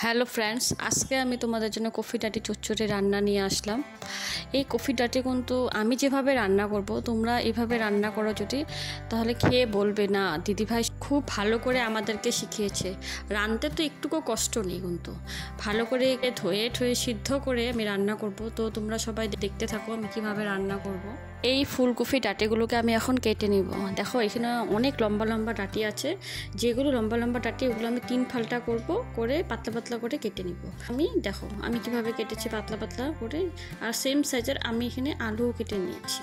Hello friends, আজকে আমি তোমাদের জন্য কফি ডাটি চচ্চড়ি রান্না নিয়ে আসলাম। এই কফি ডাটি কিন্তু আমি যেভাবে রান্না করব তোমরা এভাবে রান্না করো যদি, তাহলে খেয়ে বলবে না দিদিভাই খুব ভালো করে আমাদেরকে শিখিয়েছে। রাঁধতে তো একটুকু কষ্ট নেই, কিন্তু ভালো করে ধুয়ে ঠুয়ে সিদ্ধ করে আমি রান্না করব। তো তোমরা সবাই দেখতে থাকো আমি কিভাবে রান্না করব। এই ফুলকপি ডাটিগুলোকে আমি এখন কেটে নিব। দেখো এখানে অনেক লম্বা লম্বা ডাটি আছে, যেগুলো লম্বা লম্বা ডাটি ওগুলো আমি 3 ফালটা করব, করে পাতলা পাতলা করে কেটে নিব। দেখো আমি কিভাবে কেটেছি পাতলা পাতলা করে। আর সেম সাইজের আমি এখানে আলুও কেটে নিয়েছি।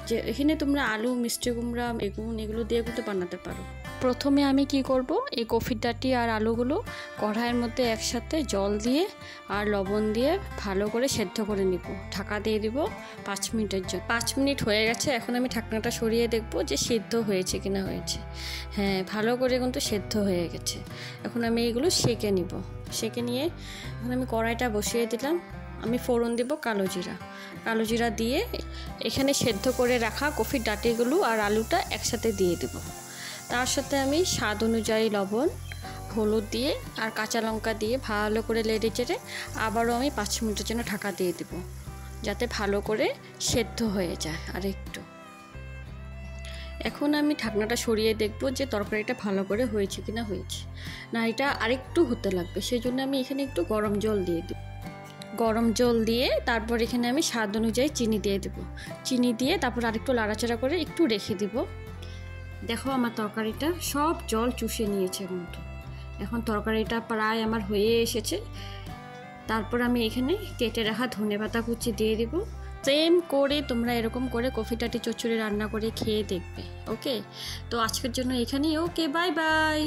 যে এখানে তোমরা আলু, মিষ্টি কুমড়া, বেগুন এগুলো দিয়ে কিন্তু বানাতে পারো। প্রথমে আমি কি করব, এই কফির ডাটি আর আলুগুলো কড়াইয়ের মধ্যে একসাথে জল দিয়ে আর লবণ দিয়ে ভালো করে সেদ্ধ করে নিব। ঢাকা দিয়ে দিব 5 মিনিটের জন্য। 5 মিনিট হয়ে গেছে, এখন আমি ঢাকনাটা সরিয়ে দেখব যে সেদ্ধ হয়েছে কিনা হয়েছে। হ্যাঁ, ভালো করে কিন্তু সেদ্ধ হয়ে গেছে। এখন আমি এগুলো সেঁকে নিব। সেঁকে নিয়ে এখন আমি কড়াইটা বসিয়ে দিলাম। আমি ফোড়ন দেব কালো জিরা দিয়ে এখানে সেদ্ধ করে রাখা কফির ডাটিগুলো আর আলুটা একসাথে দিয়ে দেব। তার সাথে আমি স্বাদ অনুযায়ী লবণ, হলুদ দিয়ে আর কাঁচা লঙ্কা দিয়ে ভালো করে নেড়ে চেড়ে আবারও আমি 5 মিনিটের জন্য ঢাকা দিয়ে দেব, যাতে ভালো করে সেদ্ধ হয়ে যায়। আর একটু এখন আমি ঢাকনাটা সরিয়ে দেখব যে তরকারিটা ভালো করে হয়েছে কিনা হয়েছে না, এটা আরেকটু হতে লাগবে। সেই জন্য আমি এখানে একটু গরম জল দিয়ে দেব। গরম জল দিয়ে তারপর এখানে আমি স্বাদ অনুযায়ী চিনি দিয়ে দেব। চিনি দিয়ে তারপর আরেকটু নাড়াচাড়া করে একটু রেখে দিব। দেখো আমার তরকারিটা সব জল চুষে নিয়েছে, কিন্তু এখন তরকারিটা প্রায় আমার হয়ে এসেছে। তারপর আমি এখানে কেটে রাখা ধনেপাতা কুচি দিয়ে দেব। সেম করে তোমরা এরকম করে কফি ডাটি চচ্চড়ি রান্না করে খেয়ে দেখবে। ওকে, তো আজকের জন্য এখানেই। ওকে, বাই বাই।